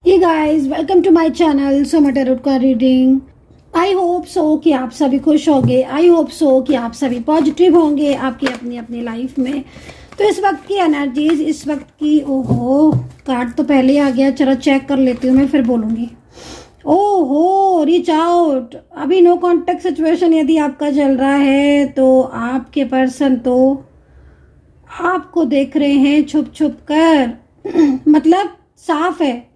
Hey guys, welcome to my channel Soma tarot का reading. I hope so कि आप सभी खुश होंगे। आई होप सो कि आप सभी पॉजिटिव होंगे आपकी अपनी अपनी लाइफ में। तो इस वक्त की एनर्जीज, इस वक्त की, ओहो कार्ड तो पहले ही आ गया, चलो चेक कर लेती हूँ, मैं फिर बोलूँगी। ओहो, रीच आउट। अभी नो कॉन्टेक्ट सिचुएशन यदि आपका चल रहा है तो आपके पर्सन तो आपको देख रहे हैं छुप छुप कर मतलब साफ है,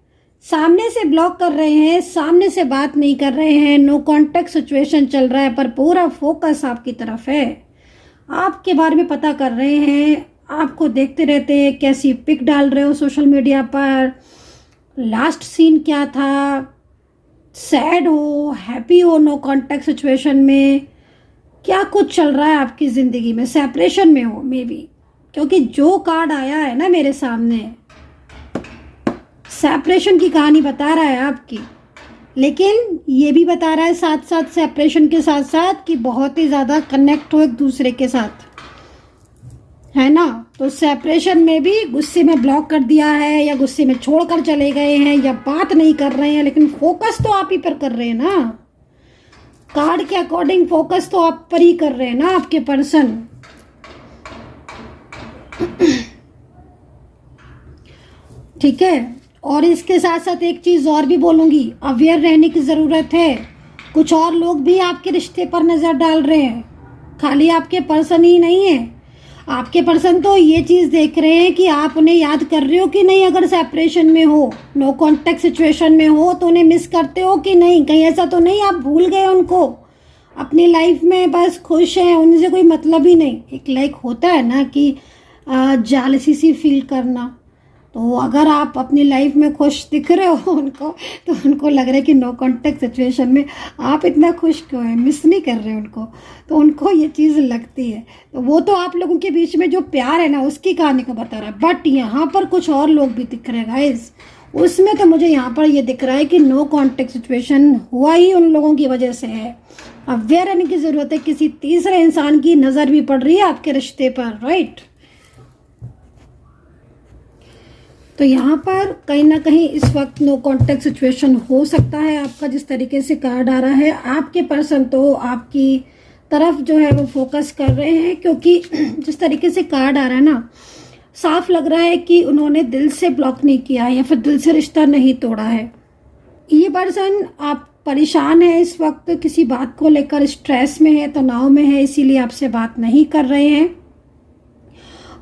सामने से ब्लॉक कर रहे हैं, सामने से बात नहीं कर रहे हैं। नो कांटेक्ट सिचुएशन चल रहा है पर पूरा फोकस आपकी तरफ है, आपके बारे में पता कर रहे हैं, आपको देखते रहते हैं, कैसी पिक डाल रहे हो सोशल मीडिया पर, लास्ट सीन क्या था, सैड हो, हैप्पी हो, नो कांटेक्ट सिचुएशन में क्या कुछ चल रहा है आपकी ज़िंदगी में, सेपरेशन में हो मे बी, क्योंकि जो कार्ड आया है ना मेरे सामने सेपरेशन की कहानी बता रहा है आपकी, लेकिन ये भी बता रहा है साथ साथ, सेपरेशन के साथ साथ, कि बहुत ही ज़्यादा कनेक्ट हो एक दूसरे के साथ, है ना। तो सेपरेशन में भी गुस्से में ब्लॉक कर दिया है, या गुस्से में छोड़कर चले गए हैं, या बात नहीं कर रहे हैं, लेकिन फोकस तो आप ही पर कर रहे हैं ना। कार्ड के अकॉर्डिंग फोकस तो आप पर ही कर रहे हैं ना आपके पर्सन। ठीक है, और इसके साथ साथ एक चीज़ और भी बोलूँगी, अवेयर रहने की ज़रूरत है। कुछ और लोग भी आपके रिश्ते पर नज़र डाल रहे हैं, खाली आपके पर्सन ही नहीं है। आपके पर्सन तो ये चीज़ देख रहे हैं कि आप उन्हें याद कर रहे हो कि नहीं, अगर सेपरेशन में हो, नो कॉन्टेक्ट सिचुएशन में हो तो उन्हें मिस करते हो कि नहीं, कहीं ऐसा तो नहीं आप भूल गए उनको, अपनी लाइफ में बस खुश हैं, उनसे कोई मतलब ही नहीं। एक लाइक होता है ना कि जालसी सी फील करना, तो अगर आप अपनी लाइफ में खुश दिख रहे हो उनको, तो उनको लग रहा है कि नो कांटेक्ट सिचुएशन में आप इतना खुश क्यों हैं, मिस नहीं कर रहे उनको, तो उनको ये चीज़ लगती है। तो वो तो आप लोगों के बीच में जो प्यार है ना उसकी कहानी को बता रहा है, बट यहाँ पर कुछ और लोग भी दिख रहे हैं गाइस। उसमें तो मुझे यहाँ पर ये दिख रहा है कि नो कांटेक्ट सिचुएशन हुआ ही उन लोगों की वजह से है। अवेयर रहने की ज़रूरत है, किसी तीसरे इंसान की नज़र भी पड़ रही है आपके रिश्ते पर, राइट। तो यहाँ पर कहीं ना कहीं इस वक्त नो कांटेक्ट सिचुएशन हो सकता है आपका, जिस तरीके से कार्ड आ रहा है। आपके पर्सन तो आपकी तरफ जो है वो फोकस कर रहे हैं, क्योंकि जिस तरीके से कार्ड आ रहा है ना, साफ लग रहा है कि उन्होंने दिल से ब्लॉक नहीं किया है या फिर दिल से रिश्ता नहीं तोड़ा है। ये पर्सन आप परेशान है इस वक्त, किसी बात को लेकर स्ट्रेस में है, तनाव में है, इसीलिए आपसे बात नहीं कर रहे हैं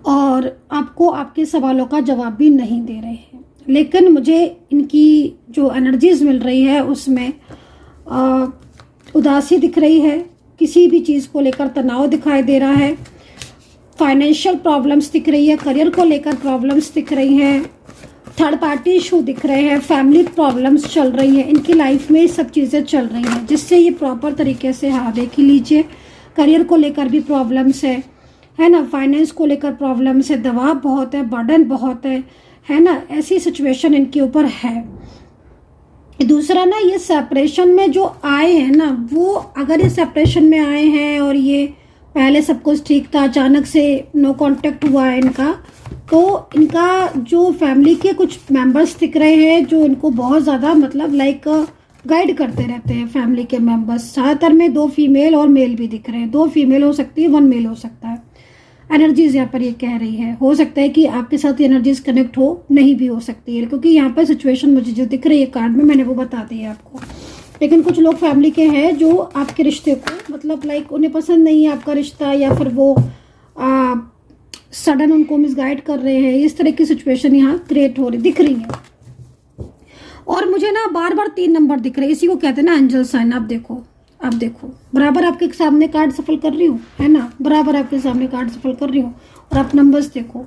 और आपको आपके सवालों का जवाब भी नहीं दे रहे हैं। लेकिन मुझे इनकी जो एनर्जीज मिल रही है उसमें उदासी दिख रही है, किसी भी चीज़ को लेकर तनाव दिखाई दे रहा है, फाइनेंशियल प्रॉब्लम्स दिख रही है, करियर को लेकर प्रॉब्लम्स दिख रही हैं, थर्ड पार्टी इशू दिख रहे हैं, फैमिली प्रॉब्लम्स चल रही हैं, इनकी लाइफ में सब चीज़ें चल रही हैं, जिससे ये प्रॉपर तरीके से, हाँ देख ही लीजिए, करियर को लेकर भी प्रॉब्लम्स है ना, फाइनेंस को लेकर प्रॉब्लम्स है, दबाव बहुत है, बर्डन बहुत है ना, ऐसी सिचुएशन इनके ऊपर है। दूसरा ना, ये सेपरेशन में जो आए हैं ना, वो अगर ये सेपरेशन में आए हैं और ये पहले सब कुछ ठीक था, अचानक से नो कांटेक्ट हुआ है इनका, तो इनका जो फैमिली के कुछ मेंबर्स दिख रहे हैं जो इनको बहुत ज़्यादा मतलब लाइक गाइड करते रहते हैं। फैमिली के मेंबर्स ज़्यादातर में 2 फीमेल और मेल भी दिख रहे हैं, 2 फीमेल हो सकती है, 1 मेल हो सकता है। एनर्जीज यहाँ पर ये कह रही है, हो सकता है कि आपके साथ एनर्जीज कनेक्ट हो, नहीं भी हो सकती है, क्योंकि यहाँ पर सिचुएशन मुझे जो दिख रही है कार्ड में, मैंने वो बता दी है आपको। लेकिन कुछ लोग फैमिली के हैं जो आपके रिश्ते को मतलब लाइक उन्हें पसंद नहीं है आपका रिश्ता, या फिर वो सडन उनको मिसगाइड कर रहे हैं, इस तरह की सिचुएशन यहाँ क्रिएट हो रही दिख रही है। और मुझे ना बार बार 3 नंबर दिख रहे हैं, इसी को कहते हैं ना एंजल साइन। आप देखो बराबर आपके सामने कार्ड सफल कर रही हूँ, है ना, बराबर आपके सामने कार्ड सफल कर रही हूँ, और आप नंबर्स देखो,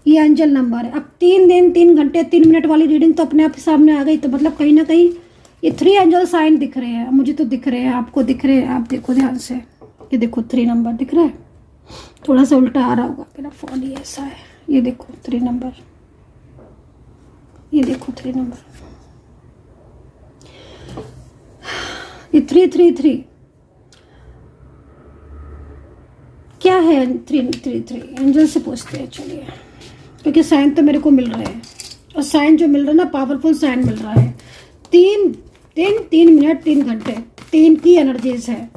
ये एंजल नंबर है। अब 3 दिन 3 घंटे 3 मिनट वाली रीडिंग तो अपने आप सामने आ गई, तो मतलब कहीं ना कहीं ये 3 एंजल साइन दिख रहे हैं, मुझे तो दिख रहे हैं, आपको दिख रहे हैं, आप देखो ध्यान से, ये देखो 3 नंबर दिख रहा है, थोड़ा सा उल्टा आ रहा होगा, मेरा फोन ही ऐसा है, ये देखो 3 नंबर, ये देखो 3 नंबर, ये 333 क्या है? 333 एंजल से पूछते हैं, चलिए, क्योंकि साइन तो मेरे को मिल रहे हैं। और साइन जो मिल रहा है ना, पावरफुल साइन मिल रहा है। 3 मिनट 3 घंटे 3 की एनर्जीज है।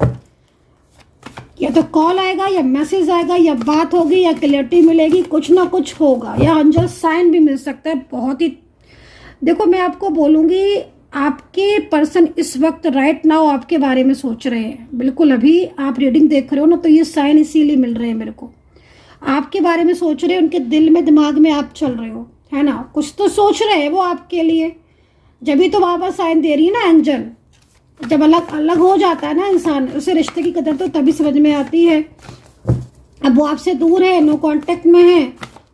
या तो कॉल आएगा या मैसेज आएगा या बात होगी या क्लियरिटी मिलेगी, कुछ ना कुछ होगा, या एंजल साइन भी मिल सकता है। बहुत ही देखो, मैं आपको बोलूंगी, आपके पर्सन इस वक्त राइट नाउ आपके बारे में सोच रहे हैं। बिल्कुल अभी आप रीडिंग देख रहे हो ना, तो ये साइन इसीलिए मिल रहे हैं मेरे को। आपके बारे में सोच रहे हैं, उनके दिल में दिमाग में आप चल रहे हो, है ना, कुछ तो सोच रहे हैं वो आपके लिए। जब भी तो वापस साइन दे रही है ना एंजल। जब अलग अलग हो जाता है ना इंसान, उसे रिश्ते की कदर तो तभी समझ में आती है। अब वो आपसे दूर है, नो कांटेक्ट में है,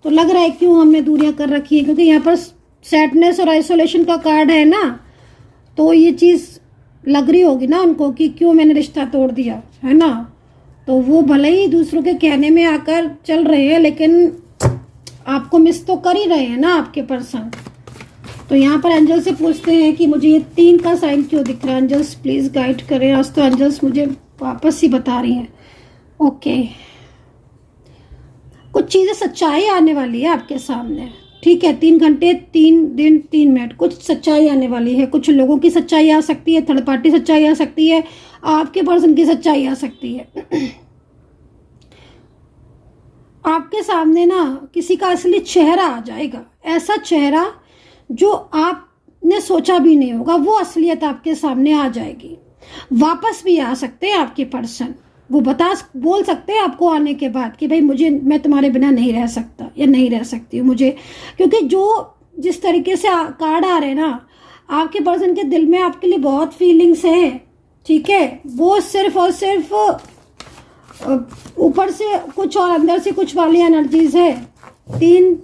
तो लग रहा है क्यों हमने दूरियां कर रखी है, क्योंकि यहाँ पर सैडनेस और आइसोलेशन का कार्ड है ना, तो ये चीज़ लग रही होगी ना उनको कि क्यों मैंने रिश्ता तोड़ दिया, है ना। तो वो भले ही दूसरों के कहने में आकर चल रहे हैं, लेकिन आपको मिस तो कर ही रहे हैं ना आपके पर्सन। तो यहाँ पर एंजल से पूछते हैं कि मुझे ये 3 का साइन क्यों दिख रहा है। एंजल्स प्लीज गाइड करें। आज तो एंजल्स मुझे वापस ही बता रही हैं। ओके, कुछ चीजें सच्चाई आने वाली है आपके सामने, ठीक है। 3 घंटे 3 दिन 3 मिनट, कुछ सच्चाई आने वाली है। कुछ लोगों की सच्चाई आ सकती है, थर्ड पार्टी सच्चाई आ सकती है, आपके पर्सन की सच्चाई आ सकती है। आपके सामने ना किसी का असली चेहरा आ जाएगा, ऐसा चेहरा जो आपने सोचा भी नहीं होगा, वो असलियत आपके सामने आ जाएगी। वापस भी आ सकते हैं आपके पर्सन, वो बोल सकते हैं आपको आने के बाद कि भाई मैं तुम्हारे बिना नहीं रह सकता या नहीं रह सकती हूँ मुझे, क्योंकि जिस तरीके से कार्ड आ रहे हैं ना, आपके पर्सन के दिल में आपके लिए बहुत फीलिंग्स है, ठीक है। वो सिर्फ और सिर्फ ऊपर से कुछ और अंदर से कुछ वाली एनर्जीज है। 3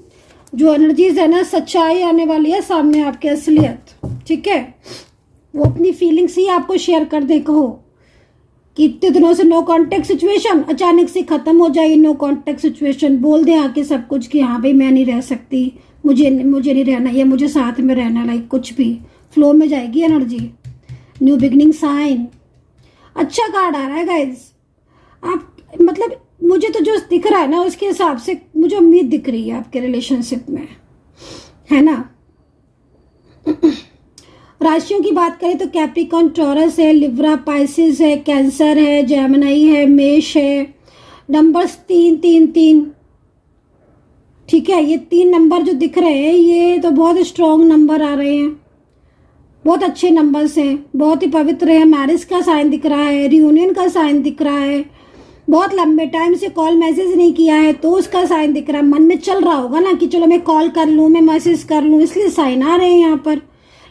जो एनर्जीज है ना, सच्चाई आने वाली है सामने आपके, असलियत, ठीक है। वो अपनी फीलिंग्स ही आपको शेयर कर दे, कहो कि इतने दिनों से नो कांटेक्ट सिचुएशन अचानक से खत्म हो जाए। नो कांटेक्ट सिचुएशन बोल दे आके सब कुछ कि हाँ भाई मैं नहीं रह सकती, मुझे नहीं रहना, या मुझे साथ में रहना, लाइक कुछ भी फ्लो में जाएगी एनर्जी। न्यू बिगनिंग साइन, अच्छा कार्ड आ रहा है गाइज। आप मतलब मुझे तो जो दिख रहा है ना, उसके हिसाब से मुझे उम्मीद दिख रही है आपके रिलेशनशिप में, है ना। राशियों की बात करें तो कैप्रिकॉर्न, टॉरस है, लिब्रा, पाइसिस है, कैंसर है, जेमिनी है, मेष है। नंबर्स 3 3 3, ठीक है। ये 3 नंबर जो दिख रहे हैं, ये तो बहुत स्ट्रॉन्ग नंबर आ रहे हैं, बहुत अच्छे नंबर्स हैं, बहुत ही पवित्र है। मैरिज का साइन दिख रहा है, रियूनियन का साइन दिख रहा है, बहुत लंबे टाइम से कॉल मैसेज नहीं किया है तो उसका साइन दिख रहा है। मन में चल रहा होगा ना कि चलो मैं कॉल कर लूँ, मैं मैसेज कर लूँ, इसलिए साइन आ रहे हैं यहाँ पर।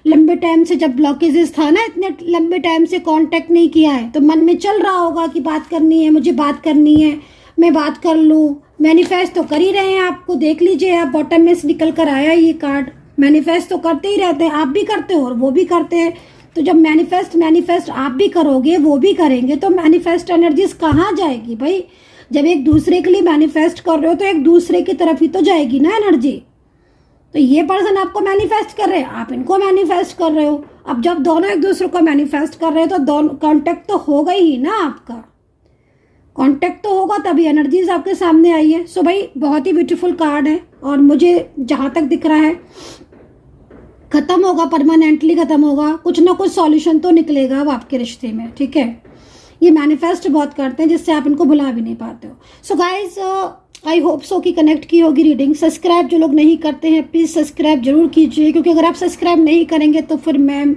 लंबे टाइम से जब ब्लॉकेजेस था ना, इतने लंबे टाइम से कांटेक्ट नहीं किया है, तो मन में चल रहा होगा कि बात करनी है, मुझे बात करनी है, मैं बात कर लूँ। मैनिफेस्ट तो कर ही रहे हैं, आपको देख लीजिए, आप बॉटम में से निकल कर आया ये कार्ड। मैनिफेस्ट तो करते ही रहते हैं, आप भी करते हो और वो भी करते हैं। तो जब मैनिफेस्ट आप भी करोगे, वो भी करेंगे, तो मैनिफेस्ट एनर्जीज कहाँ जाएगी भाई। जब एक दूसरे के लिए मैनिफेस्ट कर रहे हो तो एक दूसरे की तरफ ही तो जाएगी ना एनर्जी। तो ये पर्सन आपको मैनिफेस्ट कर रहे हैं, आप इनको मैनिफेस्ट कर रहे हो। अब जब दोनों एक दूसरे को मैनिफेस्ट कर रहे हो तो दोनों कांटेक्ट तो होगा ही ना, आपका कांटेक्ट तो होगा, तभी एनर्जीज आपके सामने आई है। सो भाई बहुत ही ब्यूटीफुल कार्ड है, और मुझे जहां तक दिख रहा है खत्म होगा, परमानेंटली खत्म होगा, कुछ ना कुछ सॉल्यूशन तो निकलेगा अब आपके रिश्ते में, ठीक है। ये मैनिफेस्ट बहुत करते हैं जिससे आप इनको भुला भी नहीं पाते हो। So guys I hope so कि कनेक्ट की होगी रीडिंग। सब्सक्राइब जो लोग नहीं करते हैं प्लीज़ सब्सक्राइब जरूर कीजिए, क्योंकि अगर आप सब्सक्राइब नहीं करेंगे तो फिर मैं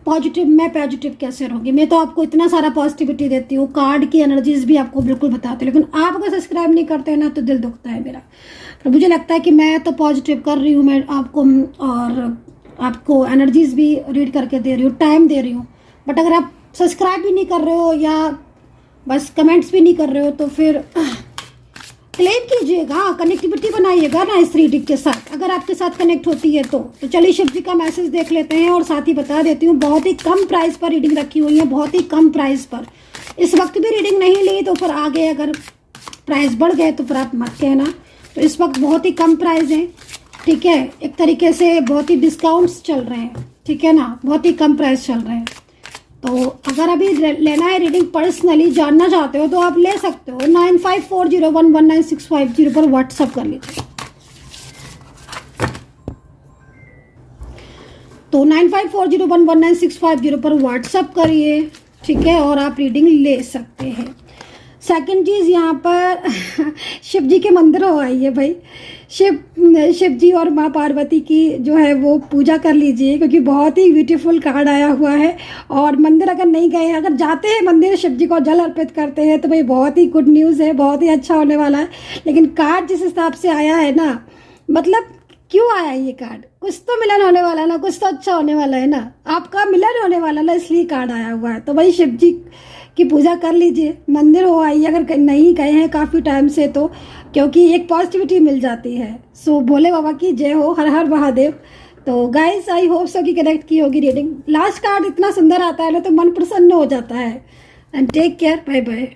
पॉजिटिव कैसे रहूँगी। मैं तो आपको इतना सारा पॉजिटिविटी देती हूँ, कार्ड की एनर्जीज भी आपको बिल्कुल बताती हूँ, लेकिन आप अगर सब्सक्राइब नहीं करते हैं ना तो दिल दुखता है मेरा। तो मुझे लगता है कि मैं तो पॉजिटिव कर रही हूँ मैं आपको, और आपको एनर्जीज भी रीड करके दे रही हूँ, टाइम दे रही हूँ। बट अगर आप सब्सक्राइब भी नहीं कर रहे हो या बस कमेंट्स भी नहीं कर रहे हो तो फिर क्लेम कीजिएगा, कनेक्टिविटी बनाइएगा ना इस रीडिंग के साथ, अगर आपके साथ कनेक्ट होती है तो चलिए शिव जी का मैसेज देख लेते हैं। और साथ ही बता देती हूँ बहुत ही कम प्राइस पर रीडिंग रखी हुई है, बहुत ही कम प्राइस पर। इस वक्त भी रीडिंग नहीं ली तो फिर आगे अगर प्राइस बढ़ गए तो फिर आप मत कहना। तो इस वक्त बहुत ही कम प्राइस है, ठीक है। एक तरीके से बहुत ही डिस्काउंट्स चल रहे हैं, ठीक है ना, बहुत ही कम प्राइस चल रहे हैं। तो अगर अभी लेना है रीडिंग, पर्सनली जानना चाहते हो तो आप ले सकते हो। 9540119650 पर व्हाट्सअप कर लीजिए। तो 9540119650 पर व्हाट्सअप करिए, ठीक है, और आप रीडिंग ले सकते हैं। सेकंड चीज़, यहाँ पर शिव जी के मंदिर हो आई है भाई। शिव जी और माँ पार्वती की जो है वो पूजा कर लीजिए, क्योंकि बहुत ही ब्यूटीफुल कार्ड आया हुआ है। और मंदिर अगर नहीं गए, अगर जाते हैं मंदिर, शिव जी को जल अर्पित करते हैं, तो भाई बहुत ही गुड न्यूज़ है, बहुत ही अच्छा होने वाला है। लेकिन कार्ड जिस हिसाब से आया है ना, मतलब क्यों आया ये कार्ड, कुछ तो मिलन होने वाला है ना, कुछ तो अच्छा होने वाला है ना, आपका मिलन होने वाला ना, इसलिए कार्ड आया हुआ है। तो भाई शिव जी की पूजा कर लीजिए, मंदिर हो आइए अगर नहीं गए हैं काफ़ी टाइम से, तो क्योंकि एक पॉजिटिविटी मिल जाती है। सो भोले बाबा की जय हो, हर हर महादेव। तो गाइस आई होप सो कि कनेक्ट की होगी रीडिंग। लास्ट कार्ड इतना सुंदर आता है ना, तो मन प्रसन्न हो जाता है। And take care, bye bye.